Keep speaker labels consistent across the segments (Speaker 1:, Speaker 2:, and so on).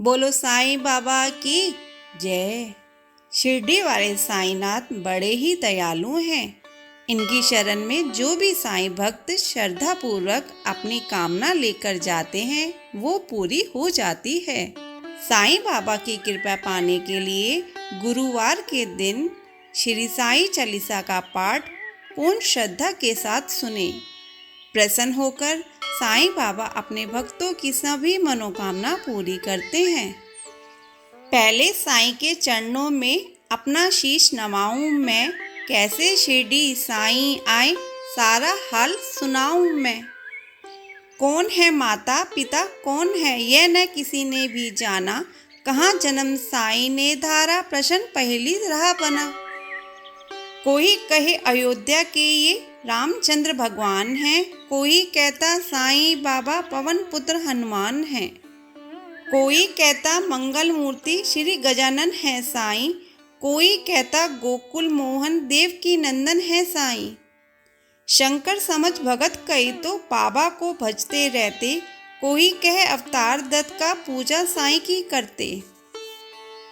Speaker 1: बोलो साईं बाबा की जय। शिरडी वाले साईंनाथ बड़े ही दयालु हैं। इनकी शरण में जो भी साईं भक्त श्रद्धा पूर्वक अपनी कामना लेकर जाते हैं वो पूरी हो जाती है। साईं बाबा की कृपा पाने के लिए गुरुवार के दिन श्री साईं चालीसा का पाठ पूर्ण श्रद्धा के साथ सुने। प्रसन्न होकर साईं बाबा अपने भक्तों की सभी मनोकामना पूरी करते हैं। पहले साईं के चरणों में अपना शीश नवाऊं मैं, कैसे शिरडी साईं आए सारा हाल सुनाऊं मैं। कौन है माता पिता कौन है यह न किसी ने भी जाना, कहाँ जन्म साईं ने धारा प्रश्न पहली राह बना। कोई कहे अयोध्या के ये रामचंद्र भगवान हैं, कोई कहता साईं बाबा पवन पुत्र हनुमान हैं, कोई कहता मंगल मूर्ति श्री गजानन है साईं, कोई कहता गोकुल मोहन देवकी नंदन है साईं। शंकर समझ भगत कई तो बाबा को भजते रहते, कोई कहे अवतार दत्त का पूजा साईं की करते।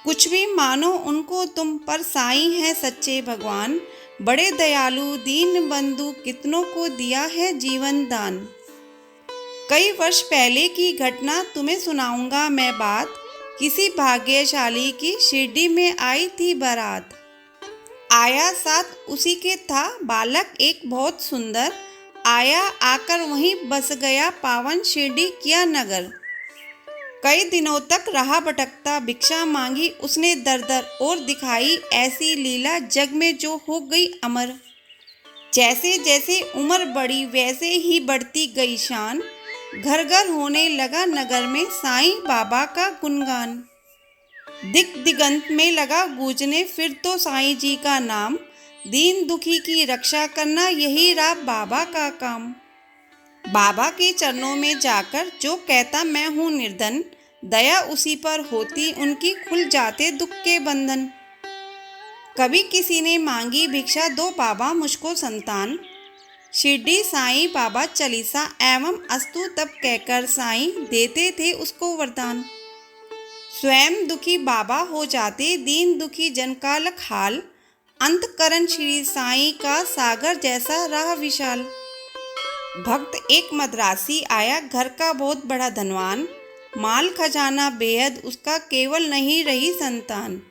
Speaker 1: कुछ भी मानो उनको तुम पर साईं है सच्चे भगवान, बड़े दयालु दीन बंधु कितनों को दिया है जीवन दान। कई वर्ष पहले की घटना तुम्हें सुनाऊंगा मैं बात, किसी भाग्यशाली की शिरडी में आई थी बारात। आया साथ उसी के था बालक एक बहुत सुंदर, आया आकर वहीं बस गया पावन शिरडी किया नगर। कई दिनों तक रहा भटकता भिक्षा मांगी उसने दर दर, और दिखाई ऐसी लीला जग में जो हो गई अमर। जैसे जैसे उम्र बढ़ी वैसे ही बढ़ती गई शान, घर घर होने लगा नगर में साईं बाबा का गुणगान। दिक दिगंत में लगा गूंजने फिर तो साईं जी का नाम, दीन दुखी की रक्षा करना यही रहा बाबा का काम। बाबा के चरणों में जाकर जो कहता मैं हूँ निर्धन, दया उसी पर होती उनकी खुल जाते दुख के बंधन। कभी किसी ने मांगी भिक्षा दो बाबा मुझको संतान, शिरडी साईं बाबा चालीसा एवं अस्तु तब कहकर साईं देते थे उसको वरदान। स्वयं दुखी बाबा हो जाते दीन दुखी जन का लख हाल, अंतकरण श्री साईं का सागर जैसा रहा विशाल। भक्त एक मद्रासी आया घर का बहुत बड़ा धनवान, माल खजाना बेहद उसका केवल नहीं रही संतान।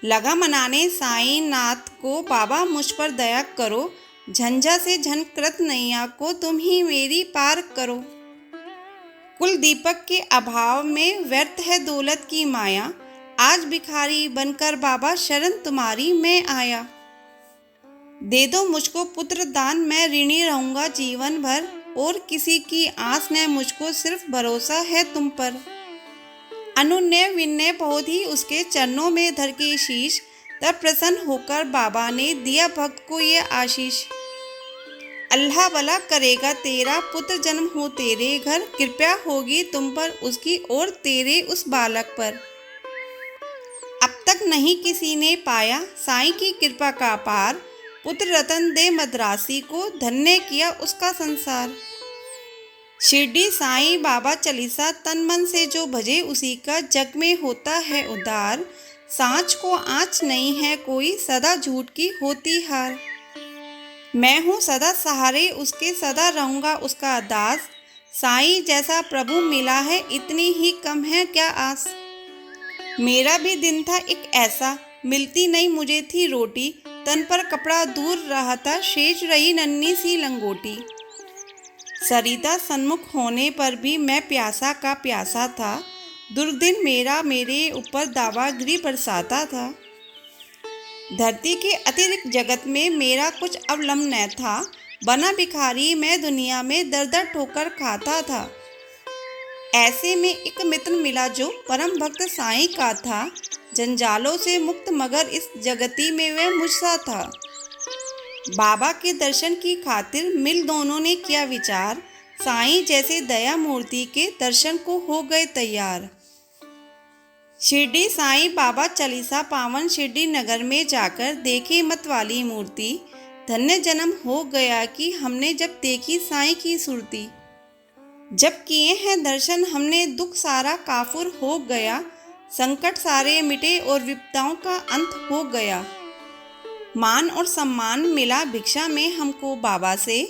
Speaker 1: लगा मनाने साईं नाथ को बाबा मुझ पर दया करो, झंझा से झनकृत नैया को तुम ही मेरी पार करो। कुल दीपक के अभाव में व्यर्थ है दौलत की माया, आज भिखारी बनकर बाबा शरण तुम्हारी मैं आया। दे दो मुझको पुत्र दान मैं ऋणी रहूंगा जीवन भर, और किसी की आस न मुझको सिर्फ भरोसा है तुम पर। अनुनय विनय बहुत ही उसके चरणों में धर के शीश, तब प्रसन्न होकर बाबा ने दिया भक्त को ये आशीष। अल्लाह भला करेगा तेरा पुत्र जन्म हो तेरे घर, कृपया होगी तुम पर उसकी और तेरे उस बालक पर। अब तक नहीं किसी ने पाया साईं की कृपा का पार, पुत्र रतन दे मद्रासी को धन्य किया उसका संसार। शिरडी साईं बाबा चालीसा तन मन से जो भजे उसी का जग में होता है उद्धार। सांच को आँच नहीं है कोई सदा झूठ की होती हार, मैं हूँ सदा सहारे उसके सदा रहूँगा उसका दास। साईं जैसा प्रभु मिला है इतनी ही कम है क्या आस। मेरा भी दिन था एक ऐसा, मिलती नहीं मुझे थी रोटी, तन पर कपड़ा दूर रहा था शेष रही नन्ही सी लंगोटी। सरिता सन्मुख होने पर भी मैं प्यासा का प्यासा था, दुर्दिन मेरा मेरे ऊपर दावागिरी बरसाता था। धरती के अतिरिक्त जगत में मेरा कुछ अवलंब न था, बना भिखारी मैं दुनिया में दर दर ठोकर खाता था। ऐसे में एक मित्र मिला जो परम भक्त साईं का था, जंजालों से मुक्त मगर इस जगती में वह मुझसा था। बाबा के दर्शन की खातिर मिल दोनों ने किया विचार, साईं जैसे दया मूर्ति के दर्शन को हो गए तैयार। शिरडी साईं बाबा चालीसा पावन शिरडी नगर में जाकर देखे मत वाली मूर्ति, धन्य जन्म हो गया कि हमने जब देखी साईं की सुरती। जब किए हैं दर्शन हमने दुख सारा काफुर हो गया, संकट सारे मिटे और विपदाओं का अंत हो गया। मान और सम्मान मिला भिक्षा में हमको बाबा से,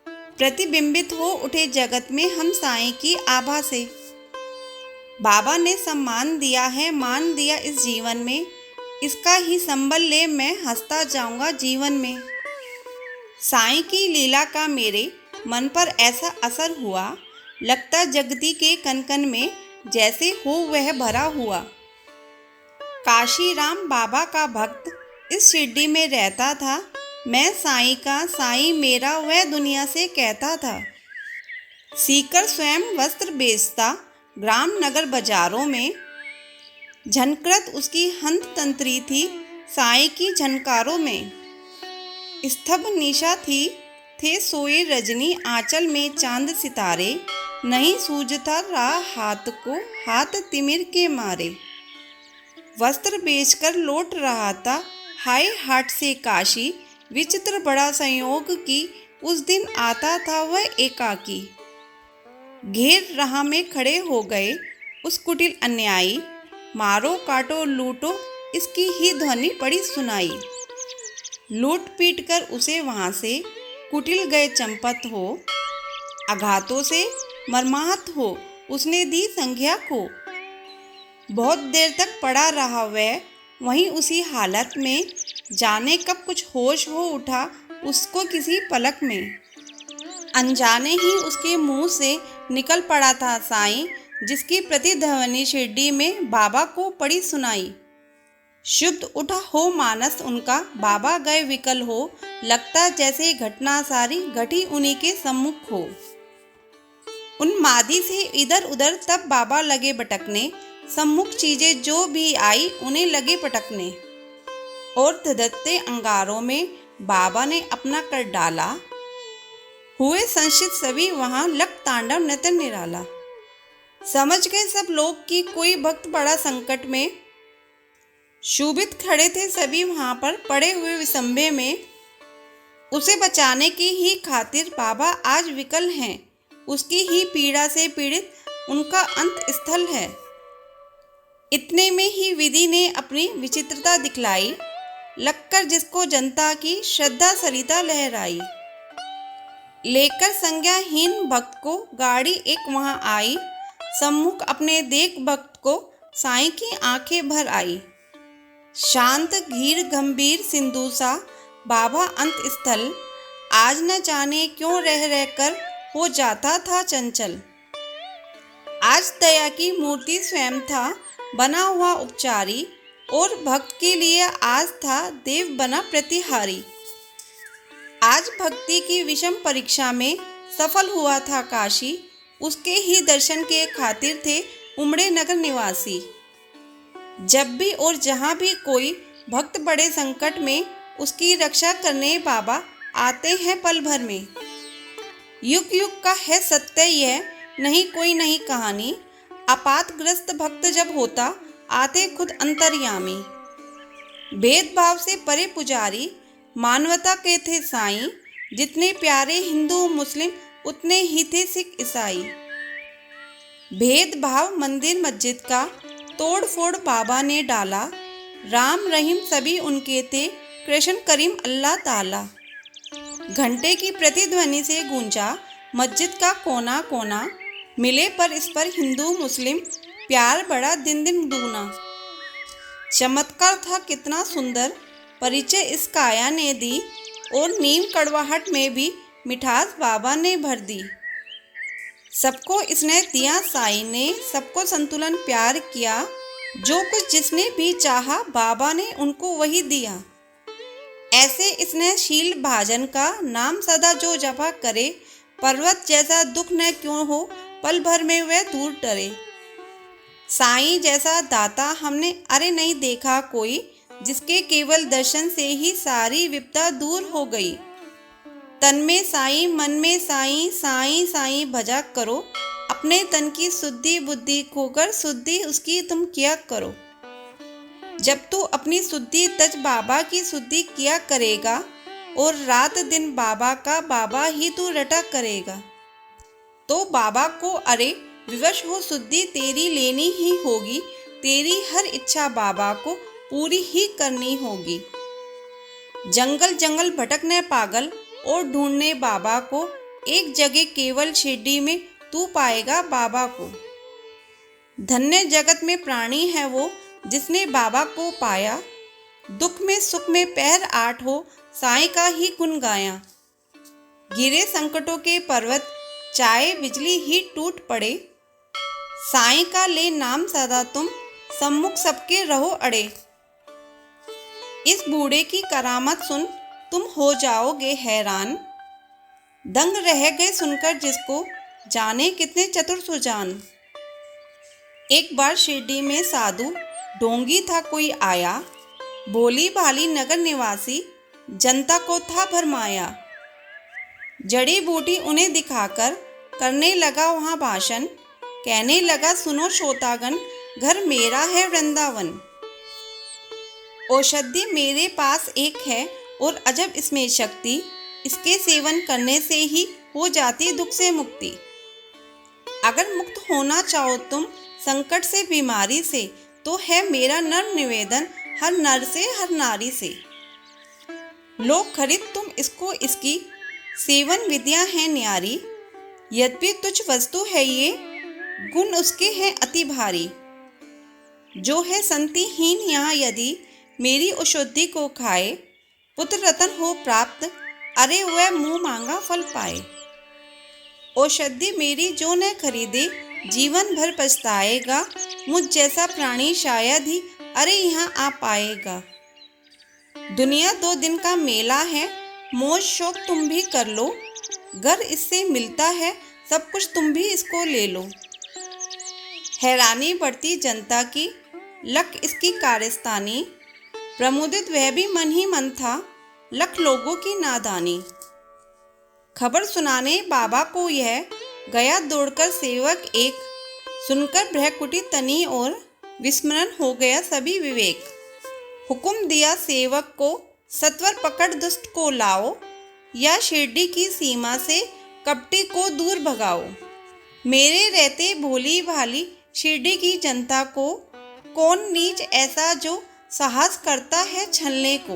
Speaker 1: प्रतिबिंबित हो उठे जगत में हम साईं की आभा से। बाबा ने सम्मान दिया है, मान दिया इस जीवन में, इसका ही संबल ले मैं हंसता जाऊंगा जीवन में। साईं की लीला का मेरे मन पर ऐसा असर हुआ, लगता जगती के कन कन में जैसे हो वह भरा हुआ। काशी राम बाबा का भक्त इस शिरडी में रहता था, मैं साईं का साईं मेरा वह दुनिया से कहता था। सीकर स्वयं वस्त्र बेचता ग्राम नगर बाजारों में, झनकृत उसकी हंत तंत्री थी साईं की झनकारों में। स्तब्ध निशा थी, थे सोए रजनी आंचल में चांद सितारे, नहीं सूझता रहा हाथ को हाथ तिमिर के मारे। वस्त्र बेचकर लौट रहा था हाय हाट से काशी, विचित्र बड़ा संयोग की उस दिन आता था वह एकाकी। घेर राह में खड़े हो गए उस कुटिल अन्यायी, मारो काटो लूटो इसकी ही ध्वनि पड़ी सुनाई। लूट पीट कर उसे वहां से कुटिल गए चंपत हो, आघातों से मर्माहत हो उसने दी संज्ञा को। बहुत देर तक पड़ा रहा वह वहीं उसी हालत में, जाने कब कुछ होश हो उठा उसको किसी पलक में। अनजाने ही उसके मुंह से निकल पड़ा था साईं, जिसकी प्रतिध्वनि शिरडी में बाबा को पड़ी सुनाई। शुद्ध उठा हो मानस उनका, बाबा गए विकल हो, लगता जैसे घटना सारी घटी उन्हीं के सम्मुख हो। उन्मादी से इधर उधर तब बाबा लगे भटकने, सम्मुख चीजें जो भी आई उन्हें लगे पटकने। और धधकते अंगारों में बाबा ने अपना कर डाला, हुए संशित सभी वहां लग तांडव नृत्य निराला। समझ गए सब लोग कि कोई भक्त बड़ा संकट में, शोभित खड़े थे सभी वहां पर पड़े हुए विसंबे में। उसे बचाने की ही खातिर बाबा आज विकल हैं, उसकी ही पीड़ा से पीड़ित उनका अंत स्थल है। इतने में ही विधि ने अपनी विचित्रता दिखलाई, लगकर जिसको जनता की श्रद्धा सरिता लहराई। लेकर संज्ञाहीन भक्त को गाड़ी एक वहां आई, सम्मुख अपने देख भक्त को साईं की आंखें भर आई। शांत धीर गंभीर सिंधु सा बाबा अंत स्थल, आज न जाने क्यों रह रहकर हो जाता था चंचल। आज दया की मूर्ति स्वयं था बना हुआ उपचारी, और भक्त के लिए आज था देव बना प्रतिहारी। आज भक्ति की विषम परीक्षा में सफल हुआ था काशी, उसके ही दर्शन के खातिर थे उमड़े नगर निवासी। जब भी और जहाँ भी कोई भक्त बड़े संकट में, उसकी रक्षा करने बाबा आते हैं पल भर में। युग युग का है सत्य यह, नहीं कोई नहीं कहानी, आपातग्रस्त भक्त जब होता आते खुद अंतर्यामी। भेदभाव से परे पुजारी मानवता के थे साईं, जितने प्यारे हिंदू मुस्लिम उतने ही थे सिख ईसाई। भेदभाव मंदिर मस्जिद का तोड़ फोड़ बाबा ने डाला, राम रहीम सभी उनके थे कृष्ण करीम अल्लाह ताला। घंटे की प्रतिध्वनि से गूंजा मस्जिद का कोना कोना, मिले पर इस पर हिंदू मुस्लिम प्यार बड़ा दिन दिन दूना। चमत्कार था कितना सुंदर परिचय इस काया ने दी, और नीम कड़वाहट में भी मिठास बाबा ने भर दी। सबको इसने दिया साईं ने, सबको संतुलन प्यार किया, जो कुछ जिसने भी चाहा बाबा ने उनको वही दिया। ऐसे इसने शील भाजन का नाम सदा जो जपा करे, पर्वत जैसा दुख न क्यों हो पल भर में वह दूर डरे। साईं जैसा दाता हमने अरे नहीं देखा कोई, जिसके केवल दर्शन से ही सारी विपदा दूर हो गई। तन में साईं मन में साईं, साईं साईं भजा करो, अपने तन की शुद्धि बुद्धि खोकर शुद्धि उसकी तुम किया करो। जब तू अपनी शुद्धि तज बाबा की शुद्धि किया करेगा, और रात दिन बाबा का बाबा ही तू रटा करेगा। तो बाबा को अरे विवश हो शुद्धि तेरी लेनी ही होगी, तेरी हर इच्छा बाबा को पूरी ही करनी होगी। जंगल जंगल भटकने पागल और ढूंढने बाबा को, एक जगह केवल शिरडी में तू पाएगा बाबा को। धन्य जगत में प्राणी है वो जिसने बाबा को पाया, दुख में सुख में पैर आठ हो साईं का ही गुण गाया। गिरे संकटों के पर्वत चाहे बिजली ही टूट पड़े, साईं का ले नाम सदा तुम सम्मुख सबके रहो अड़े। इस बूढ़े की करामत सुन तुम हो जाओगे हैरान, दंग रह गए सुनकर जिसको जाने कितने चतुर सुजान। एक बार शिरडी में साधु ढोंगी था कोई आया, भोली भाली नगर निवासी जनता को था भरमाया। जड़ी बूटी उन्हें दिखाकर करने लगा वहाँ भाषण, कहने लगा सुनो श्रोतागण घर मेरा है वृंदावन। औषधि मेरे पास एक है और अजब इसमें शक्ति, इसके सेवन करने से ही हो जाती दुख से मुक्ति। अगर मुक्त होना चाहो तुम संकट से बीमारी से, तो है मेरा नर्म निवेदन हर नर से हर नारी से। लोग खरीद तुम इसको, इसकी सेवन विद्या है न्यारी, यद्यपि तुच्छ वस्तु है ये गुण उसके हैं अति भारी। जो है संतिहीन यहाँ यदि मेरी औषधि को खाए, पुत्र रतन हो प्राप्त अरे वह मुँह मांगा फल पाए। औषधि मेरी जो न खरीदे जीवन भर पछताएगा, मुझ जैसा प्राणी शायद ही अरे यहाँ आ पाएगा। दुनिया 2 दिन का मेला है, मौज शौक तुम भी कर लो, घर इससे मिलता है सब कुछ तुम भी इसको ले लो। हैरानी बढ़ती जनता की लख इसकी कारस्तानी, प्रमुदित वह भी मन ही मन था लख लोगों की नादानी। खबर सुनाने बाबा को यह गया दौड़कर सेवक एक, सुनकर भ्रकुटी तनी और विस्मरण हो गया सभी विवेक। हुक्म दिया सेवक को सत्वर पकड़ दुष्ट को लाओ, या शिरडी की सीमा से कपटी को दूर भगाओ। मेरे रहते भोली भाली शिरडी की जनता को, कौन नीच ऐसा जो साहस करता है छलने को।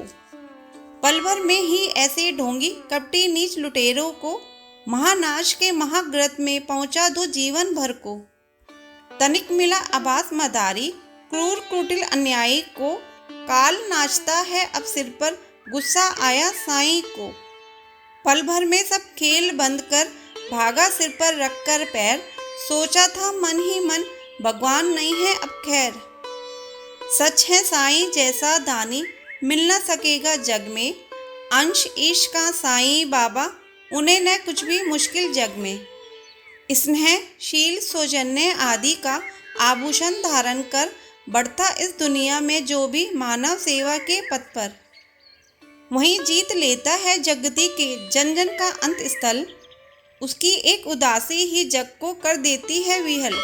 Speaker 1: पल भर में ही ऐसे ढोंगी कपटी नीच लुटेरों को, महानाश के महाग्रत में पहुंचा दो जीवन भर को। तनिक मिला आभास मदारी क्रूर कुटिल अन्यायी को, काल नाचता है अब सिर पर गुस्सा आया साईं को। पल भर में सब खेल बंद कर भागा सिर पर रखकर पैर, सोचा था मन ही मन भगवान नहीं है अब खैर। सच है साईं जैसा दानी मिल न सकेगा जग में, अंश ईश का साईं बाबा उन्हें न कुछ भी मुश्किल जग में। स्नेह शील सौजन्य आदि का आभूषण धारण कर बढ़ता इस दुनिया में जो भी मानव सेवा के पथ पर, वहीं जीत लेता है जगती के जन जन का अंत स्थल। उसकी एक उदासी ही जग को कर देती है विहल।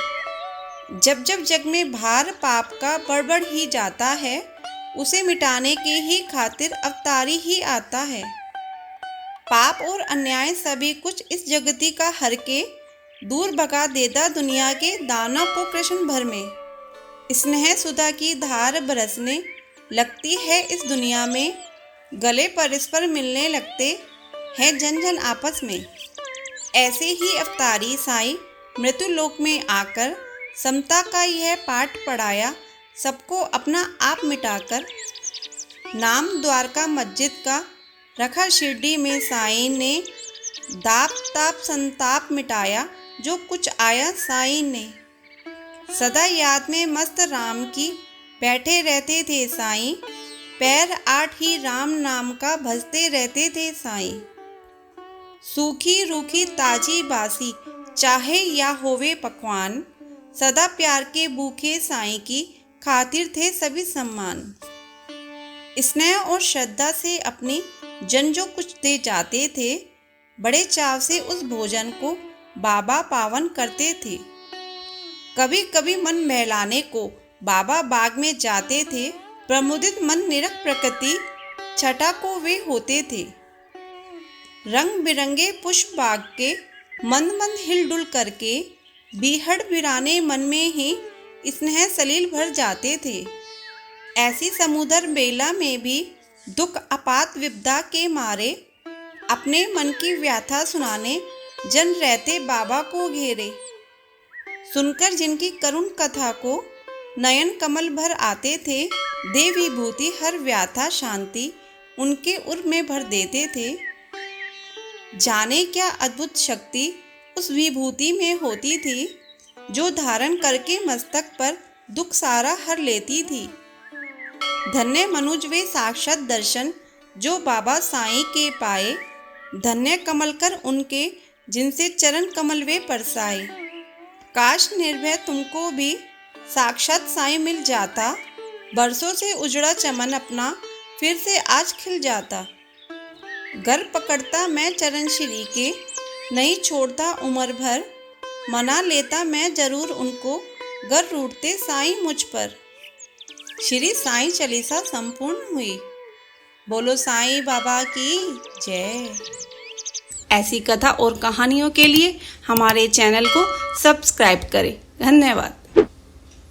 Speaker 1: जब जब जग में भार पाप का बढ़ ही जाता है, उसे मिटाने के ही खातिर अवतारी ही आता है। पाप और अन्याय सभी कुछ इस जगती का हर के दूर भगा देता दुनिया के दानव को कृष्ण भर में। स्नेह सुधा की धार बरसने लगती है इस दुनिया में, गले परस्पर मिलने लगते हैं जन जन आपस में। ऐसे ही अवतारी साईं मृत्युलोक में आकर समता का यह पाठ पढ़ाया, सबको अपना आप मिटाकर। नाम द्वारका मस्जिद का रखा शिरडी में साईं ने, दाप ताप संताप मिटाया जो कुछ आया साईं ने। सदा याद में मस्त राम की बैठे रहते थे साईं, पैर आठ ही राम नाम का भजते रहते थे साईं। सूखी रूखी ताजी बासी चाहे या होवे पकवान, सदा प्यार के भूखे साईं की खातिर थे सभी सम्मान। स्नेह और श्रद्धा से अपने जन जो कुछ दे जाते थे, बड़े चाव से उस भोजन को बाबा पावन करते थे। कभी कभी मन बहलाने को बाबा बाग में जाते थे, प्रमुदित मन निरख प्रकृति छटा को वे होते थे। रंग बिरंगे पुष्प बाग के मंद मंद हिलडुल करके बीहड़ बिराने मन में ही स्नेह सलील भर जाते थे। ऐसी समुद्र बेला में भी दुख आपात विपदा के मारे अपने मन की व्यथा सुनाने जन रहते बाबा को घेरे। सुनकर जिनकी करुण कथा को नयन कमल भर आते थे, दे विभूति हर व्यथा शांति उनके उर में भर देते थे। जाने क्या अद्भुत शक्ति उस विभूति में होती थी, जो धारण करके मस्तक पर दुख सारा हर लेती थी। धन्य मनुज वे साक्षात दर्शन जो बाबा साईं के पाए, धन्य कमल कर उनके जिनसे चरण कमल वे परसाए। काश निर्भय तुमको भी साक्षात साईं मिल जाता, बरसों से उजड़ा चमन अपना फिर से आज खिल जाता। घर पकड़ता मैं चरण श्री के, नहीं छोड़ता उम्र भर, मना लेता मैं जरूर उनको, घर रूठते साईं मुझ पर। श्री साईं चालीसा संपूर्ण हुई। बोलो साईं बाबा की जय। ऐसी कथा और कहानियों के लिए हमारे चैनल को सब्सक्राइब करें। धन्यवाद।